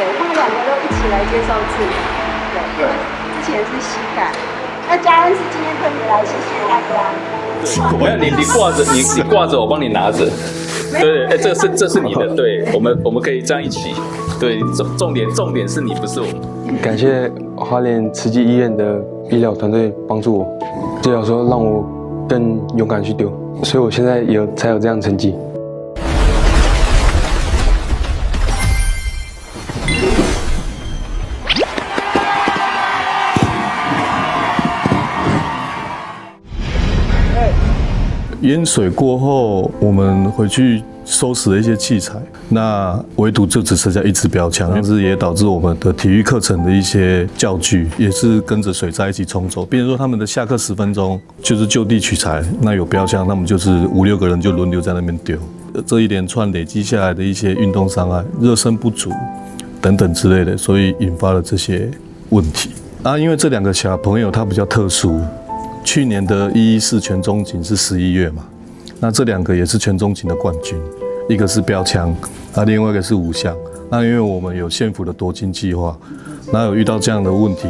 对，他们2个都一起来接受治疗。对，之前是膝盖，那家恩是今天特别来，谢谢大家。我要你挂着，你挂着，我帮你拿着。对，哎，这是你的，对，我们可以这样一起。对，重点是你，不是我。感谢花莲慈济医院的医疗团队帮助我，治疗说让我更勇敢去丢，所以我现在才有这样的成绩。淹水过后，我们回去收拾了一些器材，那唯独就只剩下一支标枪，但是也导致我们的体育课程的一些教具也是跟着水灾一起冲走。比如说他们的下课10分钟就是就地取材，那有标枪，那么就是5、6个人就轮流在那边丢。这一连串累积下来的一些运动伤害、热身不足等等之类的，所以引发了这些问题。因为这2个小朋友他比较特殊。去年的114全中锦是11月嘛，那这2个也是全中锦的冠军，一个是标枪，那另外一个是5项。那因为我们有县府的夺金计划，那有遇到这样的问题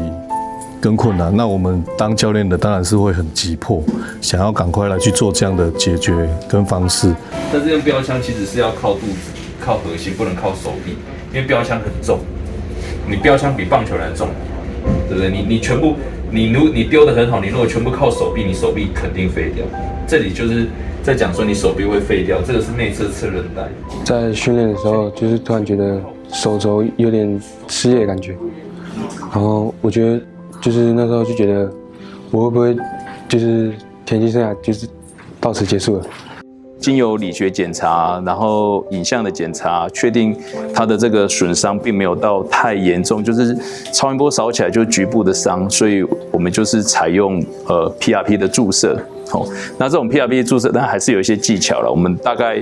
跟困难，那我们当教练的当然是会很急迫，想要赶快来去做这样的解决跟方式。但这个标枪其实是要靠肚子、靠核心，不能靠手臂，因为标枪很重，你标枪比棒球来重，对不对？你全部。你丢得很好，你如果全部靠手臂，你手臂肯定废掉。这里就是在讲说你手臂会废掉，这个是内侧侧韧带。在训练的时候，就是突然觉得手肘有点失业的感觉，然后我觉得就是那时候就觉得我会不会就是田径生涯就是到此结束了。经由理学检查，然后影像的检查，确定他的这个损伤并没有到太严重，就是超音波扫起来就是局部的伤，所以我们就是采用PRP 的注射。那这种 PRP 的注射，当然还是有一些技巧了。我们大概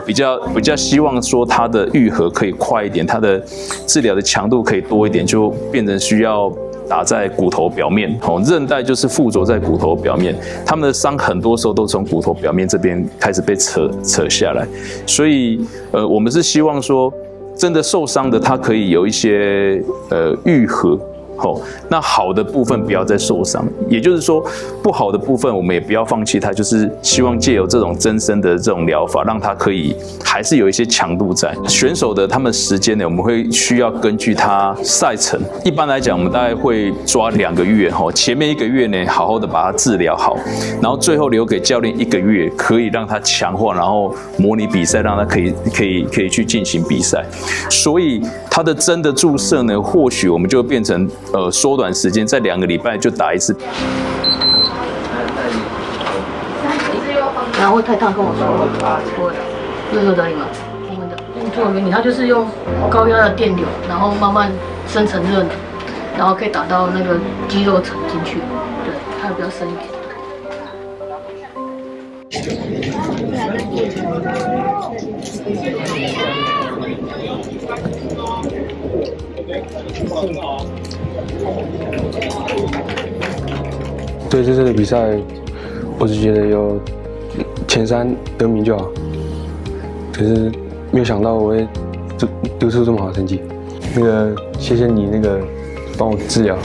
比较希望说它的愈合可以快一点，它的治疗的强度可以多一点，就变成需要。打在骨头表面，韧带就是附着在骨头表面，他们的伤很多时候都从骨头表面这边开始被扯下来，所以我们是希望说，真的受伤的他可以有一些愈合。那好的部分不要再受伤，也就是说，不好的部分我们也不要放弃它，就是希望借由这种增生的这种疗法，让它可以还是有一些强度在。选手的他们时间呢，我们会需要根据他赛程，一般来讲我们大概会抓2个月，前面1个月呢好好的把它治疗好，然后最后留给教练1个月，可以让他强化，然后模拟比赛，让他可以去进行比赛。所以他的针的注射呢，或许我们就变成缩短时间，在2个礼拜就打1次。然后会太烫，跟我说我热热的你们，我们的做原理，它就是用高压的电流，然后慢慢生成热能，然后可以打到那个肌肉层进去，对，它比较深一点。对这次的比赛，我只觉得有前3得名就好，可是没有想到我会丢出这么好的成绩。谢谢你帮我治疗。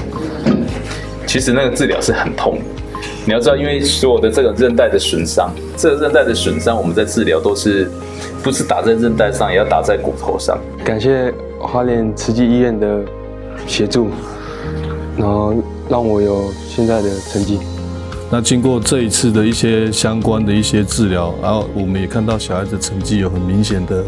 其实那个治疗是很痛的，你要知道，因为所有的这个韧带的损伤，这个韧带的损伤，我们在治疗都是不是打在韧带上，也要打在骨头上。感谢花莲慈济医院的协助，然后让我有现在的成绩。那经过这一次的一些相关的一些治疗，然后我们也看到小孩子成绩有很明显的，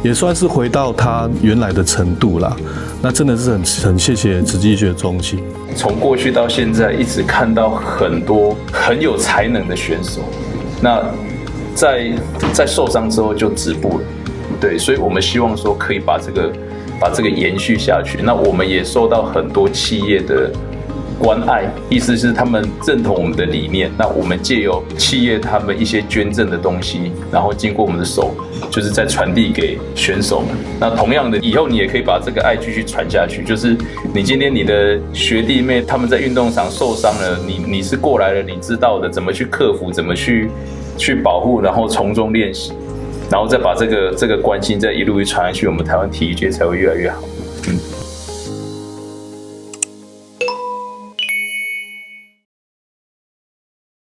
也算是回到他原来的程度啦。那真的是很谢谢慈济医学中心。从过去到现在，一直看到很多很有才能的选手，那在受伤之后就止步了，对，所以我们希望说可以把这个延续下去。那我们也受到很多企业的关爱，意思是他们认同我们的理念，那我们借由企业他们一些捐赠的东西，然后经过我们的手，就是再传递给选手们。那同样的，以后你也可以把这个爱继续传下去，就是你今天你的学弟妹他们在运动场受伤了，你是过来了，你知道的怎么去克服，怎么去保护，然后从中练习，然后再把这个关心再一路传下去，我们台湾体育界才会越来越好。嗯。